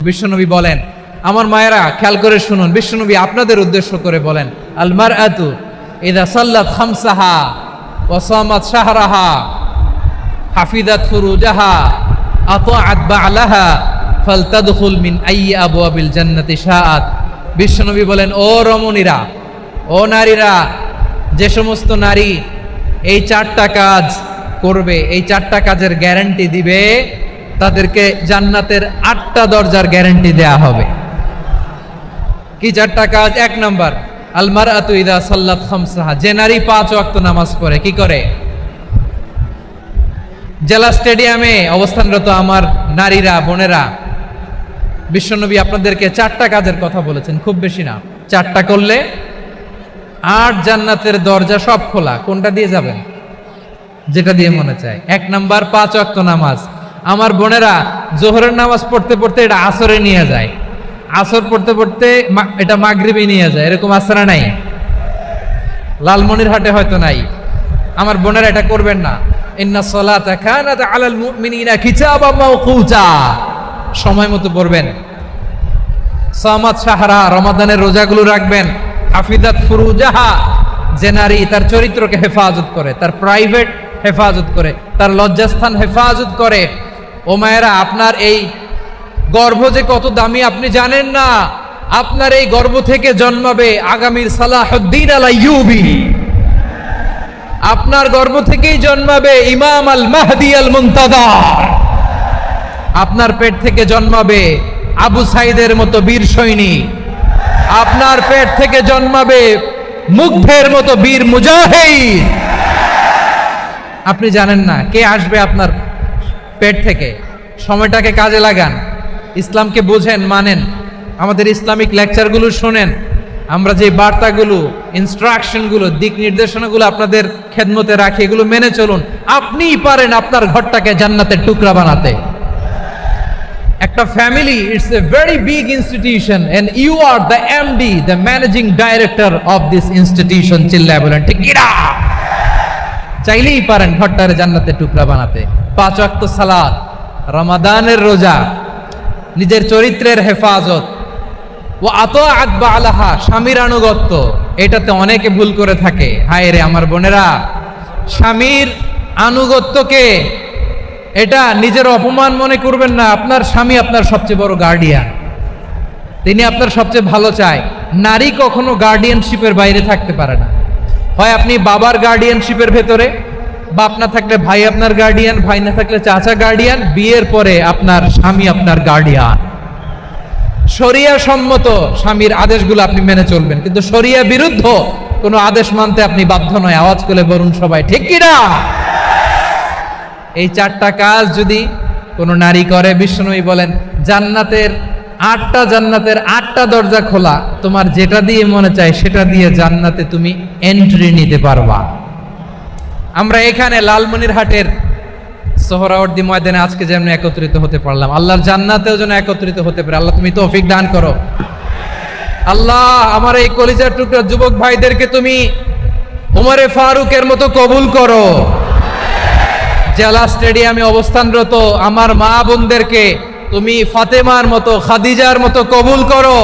বিশ্বনবী বলেন, আমার মায়েরা খেয়াল করে শুনুন, বিশ্বনবী আপনাদের উদ্দেশ্য করে বলেন, আল মারআতু ইযা সাল্লাত খামসাহা ওয়া সামাত শাহরাহা হাফিজাত ফুরুজাহা আতাআত বা'লাহা ফালতাদখুল মিন আইয়ি আবওয়াবিল জান্নাতি শাআত। বিশ্বনবী বলেন, ও রমণীরা, ও নারীরা, যে সমস্ত নারী এই চারটা কাজ করবে, এই চারটা কাজের গ্যারান্টি দিবে, তাদেরকে জান্নাতের 8টা দরজার গ্যারান্টি দেয়া হবে। কি চারটা কাজ? 1 নাম্বার, আল মারআতু ইযা সাল্লাত খামসাহা, যে নারী 5 ওয়াক্ত নামাজ পড়ে। কি করে? জেলা স্টেডিয়ামে অবস্থানরত আমার নারীরা, বোনেরা, বিশ্বনবী আপনাদেরকে 4টা কাজের কথা বলেছেন, খুব বেশি না। 4টা করলে 8 জান্নাতের দরজা সব খোলা। কোনটা দিয়ে যাবেন? যেটা দিয়ে মনে চায়। 1 নাম্বার 5 ওয়াক্ত নামাজ। আমার বোনেরা জোহরের নামাজ পড়তে পড়তে এটা আসরে নিয়ে যায়, আসর পড়তে পড়তে এটা মাগরিবে নিয়ে যায়। এরকম আসরা নাই? লালমনিরহাটে হয়তো নাই। আমার বোনেরা এটা করবেন না। ইন্না সলাতা কানাত আলাল মুমিনিনা কিতাবাম মাওকুতা, সময় মতো পড়বেন। সামাত শাহরা, রমাদানের রোজাগুলো রাখবেন। হাফিজাত ফুরুজাহা, যে নারী তার চরিত্রকে হেফাজত করে, তার প্রাইভেট হেফাজত করে, তার লজ্জাস্থান হেফাজত করে। ও মায়েরা, আপনার এই গর্ভ যে কত দামি আপনি জানেন না। আপনার এই গর্ভ থেকে জন্মাবে আগামীর সালাহুদ্দিন আল আইয়ুবী। আপনার গর্ভ থেকেই জন্মাবে ইমাম আল মাহদি আল মুনতাযার। আপনার পেট থেকে জন্মাবে আবু সাইদের মতো বীর সৈনিক। আপনার পেট থেকে জন্মাবে মুগ্ধের মতো বীর মুজাহিদ। আপনি জানেন না কে আসবে আপনার পেট থেকে। সময়টাকে কাজে লাগান, ইসলামকে বোঝেন, মানেন, আমাদের ইসলামিক লেকচারগুলো শোনেন। আমরা যে বার্তাগুলো, ইনস্ট্রাকশনগুলো, দিক নির্দেশনাগুলো আপনাদের খেদমতে রাখি, এগুলো মেনে চলুন। আপনিই পারেন আপনার ঘরটাকে জান্নাতের টুকরা বানাতে। একটা family, it's a very big institution and you are the MD, the managing director of this institution. চিল্লায় বলেন ঠিক কিনা? চাইলেই পারেন ঘরটারে জান্নাতের টুকরা বানাতে। 5 ওয়াক্ত সালাত, রমাদানের রোজা, নিজের চরিত্রের হেফাজত, ও আতাআত বা'লাহা, স্বামীর আনুগত্য। এটাতে অনেকে ভুল করে থাকে। হায় রে আমার বোনেরা, স্বামীর আনুগত্যকে এটা নিজের অপমান মনে করবেন না। আপনার স্বামী আপনার সবচেয়ে বড় গার্ডিয়ান, তিনি আপনার সবচেয়ে ভালো চায়। নারী কখনো গার্ডিয়ানশিপের বাইরে থাকতে পারে না। হয় আপনি বাবার গার্ডিয়ানশিপের ভেতরে, বাপ না থাকলে ভাই আপনার গার্ডিয়ান, ভাই না থাকলে চাচা গার্ডিয়ান, বিয়ের পরে আপনার স্বামী আপনার গার্ডিয়ান। শরিয়া সম্মত স্বামীর আদেশগুলো আপনি মেনে চলবেন, কিন্তু শরিয়া বিরুদ্ধ কোনো আদেশ মানতে আপনি বাধ্য নয়। আওয়াজ করে বলুন সবাই ঠিক কিনা? এই 4টা কাজ যদি কোনো নারী করে, বিশ্বনবী বলেন জান্নাতের 8টা দরজা খোলা। তোমার যেটা দিয়ে মনে চায় সেটা দিয়ে জান্নাতে তুমি এন্ট্রি নিতে পারবা। আমরা এখানে লালমনিরহাটের সোহরাওয়ার্দী ময়দানে আজকে যেমন একত্রিত হতে পারলাম, আল্লাহর জান্নাতেও যেন একত্রিত হতে পারে। আল্লাহ তুমি তৌফিক দান করো। আল্লাহ আমার এই কলিজার টুকরা যুবক ভাইদেরকে তুমি উমরে ফারুকের মতো কবুল করো। জেলা স্টেডিয়ামে অবস্থানরত আমার মা বোনদেরকে তুমি ফাতেমার মতো, খাদিজার মতো কবুল করো।